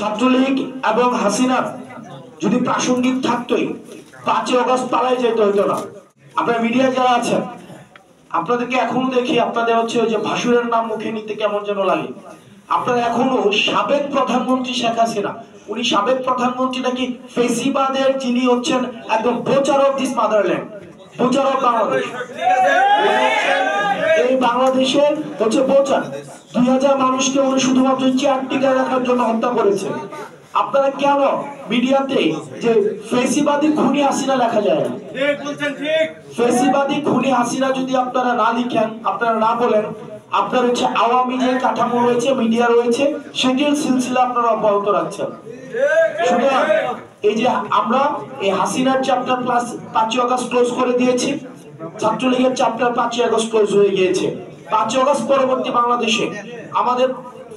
ছাত্রলীগ এবং হাসিনার যদি প্রাসঙ্গিক থাকতোই 5 আগস্ট পালাই যেতে হতো না। আপনারা মিডিয়া যারা আছেন আপনাদেরকে এখনো দেখি আপনাদের হচ্ছে ওই যে ভাসুরের নাম মুখে নিতে কেমন যেন লাগে। আপনারা এখনো সাবেক প্রধানমন্ত্রী শেখ হাসিনা, উনি সাবেক প্রধানমন্ত্রী নাকি ফেসিবাদের যিনি হচ্ছেন একদম বোচার of this motherland, বোচার of Bangladesh, এই বাংলাদেশের হচ্ছে বোচার। 2000 মানুষকে উনি শুধুমাত্র চেয়ার টিকায় রাখার জন্য হত্যা করেছে। আপনারা কেন মিডিয়াতে যে ফেসিবাদী খুনি হাসিনা লেখা যায় না? ফেসিবাদী খুনি হাসিনা যদি আপনারা না লিখেন, আপনারা না বলেন, আপনার হচ্ছে আওয়ামী যে কাঠামো রয়েছে, মিডিয়া রয়েছে, সেটির সিলসিলা আপনারা অব্যাহত রাখছেন। সুতরাং এই যে আমরা এই হাসিনার চ্যাপ্টার প্লাস 5 আগস্ট ক্লোজ করে দিয়েছি, ছাত্রলীগের চ্যাপ্টার 5 আগস্ট ক্লোজ হয়ে গিয়েছে। 5 আগস্ট পরবর্তী বাংলাদেশে আমাদের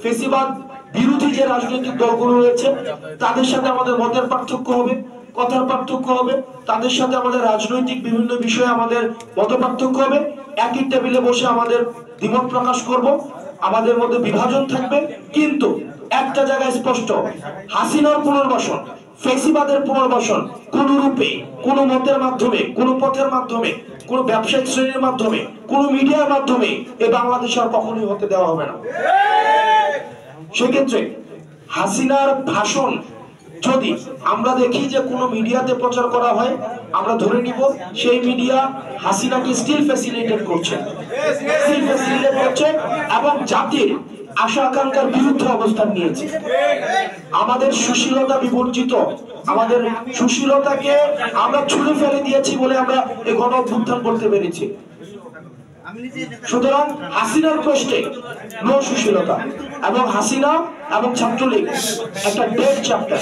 ফেসিবাদ বিরোধী যে রাজনৈতিক দলগুলো রয়েছে তাদের সাথে আমাদের মতের পার্থক্য হবে, কথার পার্থক্য হবে, তাদের সাথে আমাদের রাজনৈতিক বিভিন্ন বিষয়ে আমাদের মত পার্থক্য হবে। একই টেবিলে বসে আমাদের দ্বিমত প্রকাশ করব, আমাদের মধ্যে বিভাজন থাকবে, কিন্তু একটা জায়গায় স্পষ্ট, হাসিনার পুনর্বাসন, ফেসিবাদের পুনর্বাসন কোন রূপে, কোন মতের মাধ্যমে, কোন পথের মাধ্যমে, কোন ব্যবসায়িক শ্রেণীর মাধ্যমে, কোন মিডিয়ার মাধ্যমে এই বাংলাদেশ আর কখনোই হতে দেওয়া হবে না। সেক্ষেত্রে হাসিনার ভাষণ যদি আমরা দেখি যে কোনো মিডিয়াতে প্রচার করা হয়, আমরা ধরে নিব সেই মিডিয়া হাসিনাকে স্টিল ফ্যাসিলিটেট করছে, এবং জাতির আশা আকাঙ্ক্ষার বিরুদ্ধে অবস্থান নিয়েছে। আমাদের সুশীলতা বিবর্জিত, আমাদের সুশীলতাকে আমরা ছুঁড়ে ফেলে দিয়েছি বলে আমরা এই গণ অভ্যুত্থান করতে পেরেছি। সুতরাং হাসিনার প্রশ্নে নো সুশীলতা, এবং হাসিনা এবং ছাত্রলীগ একটা ডেড চ্যাপ্টার।